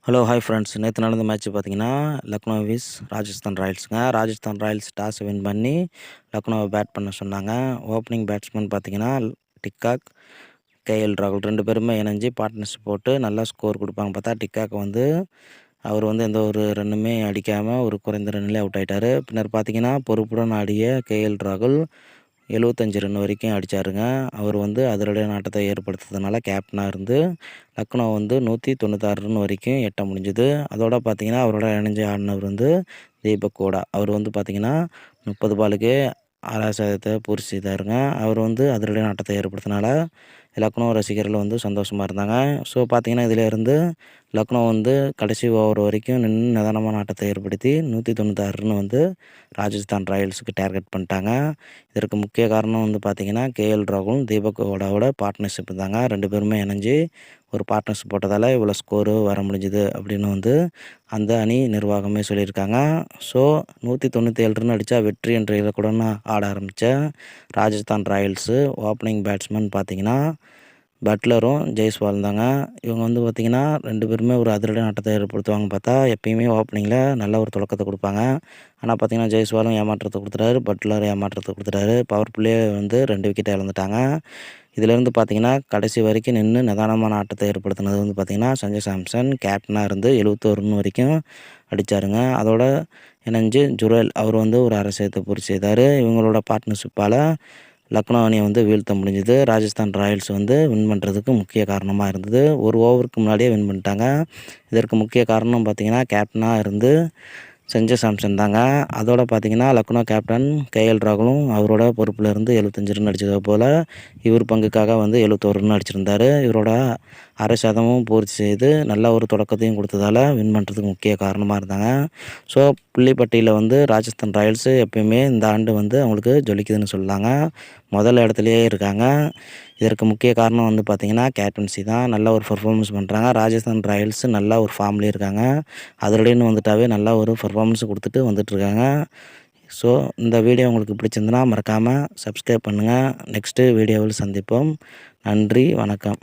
Hello, hi friends. நேற்று நடந்த match பார்த்தீங்கன்னா, லக்னோ விஸ் ராஜஸ்தான் ராயல்ஸுங்க. ராஜஸ்தான் ராயல்ஸ் டாஸ் வின் பண்ணி லக்னோவை பேட் பண்ண சொன்னாங்க. ஓப்பனிங் பேட்ஸ்மேன் பார்த்தீங்கன்னா, டிக்காக், கேஎல் ராகுல் 2 பேருமே இணைஞ்சு பார்ட்னர்ஷிப் போட்டு நல்லா ஸ்கோர் கொடுப்பாங்க பார்த்தா, டிக்காக் அவர் எந்த ஒரு ரன்னுமே அடிக்காமல் ஒரு குறைந்த ரன்னிலே அவுட் ஆகிட்டார். பின்னர் பார்த்தீங்கன்னா, பொறுப்புடன் ஆடிய கேஎல் ராகுல் 75 ரன் வரைக்கும் அடித்தாருங்க. அவர் அதிரடியான ஆட்டத்தை ஏற்படுத்துறதுனால கேப்டனாக இருந்து லக்னோ 196 ரன் வரைக்கும் எட்ட முடிஞ்சுது. அதோட பார்த்தீங்கன்னா, அவரோட இணைஞ்சு ஆடினவர் தீபக் ஹூடா. அவர் பார்த்தீங்கன்னா 30 பாலுக்கே 6வது சதத்தை பூர்த்தி செய்தாருங்க. அவர் அதிரடியான ஆட்டத்தை ஏற்படுத்தினால லக்னோ ரசிகர்கள் சந்தோஷமாக இருந்தாங்க. ஸோ பார்த்தீங்கன்னா, இதிலேருந்து லக்னோ கடைசி ஓவர் வரைக்கும் நின்று நிதானமான ஆட்டத்தை ஏற்படுத்தி 196 ரன் ராஜஸ்தான் ராயல்ஸுக்கு டார்கெட் பண்ணிட்டாங்க. இதற்கு முக்கிய காரணம் பார்த்தீங்கன்னா, கேஎல் ராகுலும் தீபக் ஹூடாவோட பார்ட்னர்ஷிப் தாங்க. 2 பேருமே இணைஞ்சு ஒரு பார்ட்னர்ஷிப் போட்டதால் இவ்வளோ ஸ்கோரு வர முடிஞ்சுது அப்படின்னு அந்த அணி நிர்வாகமே சொல்லியிருக்காங்க. ஸோ 197 ரன் அடித்தா வெற்றி என்ற இலக்குடன் ஆட ஆரம்பித்த ராஜஸ்தான் ராயல்ஸு ஓப்பனிங் பேட்ஸ்மேன் பார்த்தீங்கன்னா பட்லரும் ஜெய்ஸ்வாலும் தாங்க. இவங்க பார்த்திங்கன்னா 2 பேருமே ஒரு அதிரடியான ஆட்டத்தை ஏற்படுத்துவாங்க பார்த்தா, எப்பயுமே ஓப்பனிங்கில் நல்ல ஒரு தொடக்கத்தை கொடுப்பாங்க. ஆனால் பார்த்திங்கன்னா, ஜெய்ஸ்வாலும் ஏமாற்றத்தை கொடுத்துட்டாரு, பட்லரும் ஏமாற்றத்தை கொடுத்துட்டாரு. பவர் பிளே 2 விக்கெட்டை இழந்துட்டாங்க. இதிலேருந்து பார்த்திங்கன்னா, கடைசி வரைக்கும் நின்று நிதானமான ஆட்டத்தை ஏற்படுத்தினது பார்த்திங்கன்னா, சஞ்சு சாம்சன் கேப்டனாக இருந்து 71 ரன் வரைக்கும் அடித்தாருங்க. அதோட இணைஞ்சு ஜுரேல் அவர் ஒரு அரை சதத்தை பூர்த்தி செய்தார். இவங்களோட பார்ட்னர்ஷிப்பால் லக்னோ அணியை வீழ்த்த முடிஞ்சுது. ராஜஸ்தான் ராயல்ஸ் வின் பண்ணுறதுக்கு முக்கிய காரணமாக இருந்தது. ஒரு ஓவருக்கு முன்னாடியே வின் பண்ணிட்டாங்க. இதற்கு முக்கிய காரணம் பார்த்திங்கன்னா, கேப்டனாக இருந்து சஞ்சு சாம்சன் தாங்க. அதோட பார்த்திங்கன்னா, லக்னோ கேப்டன் கேஎல் ராகுலும் அவரோட பொறுப்பில் இருந்து 75 ரன் அடித்தது போல் இவர் பங்குக்காக 71 ரன் அடிச்சிருந்தார். இவரோட அரை சதமும் பூர்த்தி செய்து நல்ல ஒரு தொடக்கத்தையும் கொடுத்ததால் வின் பண்ணுறதுக்கு முக்கிய காரணமாக இருந்தாங்க. ஸோ புள்ளிப்பட்டியில் ராஜஸ்தான் ராயல்ஸு எப்பயுமே இந்த ஆண்டு அவங்களுக்கு ஜொலிக்குதுன்னு சொல்லலாங்க. முதல் இடத்துலையே இருக்காங்க. இதற்கு முக்கிய காரணம் பார்த்திங்கன்னா, கேப்டன்சி தான். நல்ல ஒரு பர்ஃபார்மன்ஸ் பண்ணுறாங்க. ராஜஸ்தான் ராயல்ஸ் நல்ல ஒரு ஃபார்ம்லேயே இருக்காங்க. அதிரடின்னு வந்துட்டாவே நல்ல ஒரு பர்ஃபார்மன்ஸ் கொடுத்துட்டு வந்துட்டுருக்காங்க. ஸோ இந்த வீடியோ உங்களுக்கு பிடிச்சிருந்துன்னா மறக்காமல் சப்ஸ்கிரைப் பண்ணுங்கள். நெக்ஸ்ட்டு வீடியோவில் சந்திப்போம். நன்றி, வணக்கம்.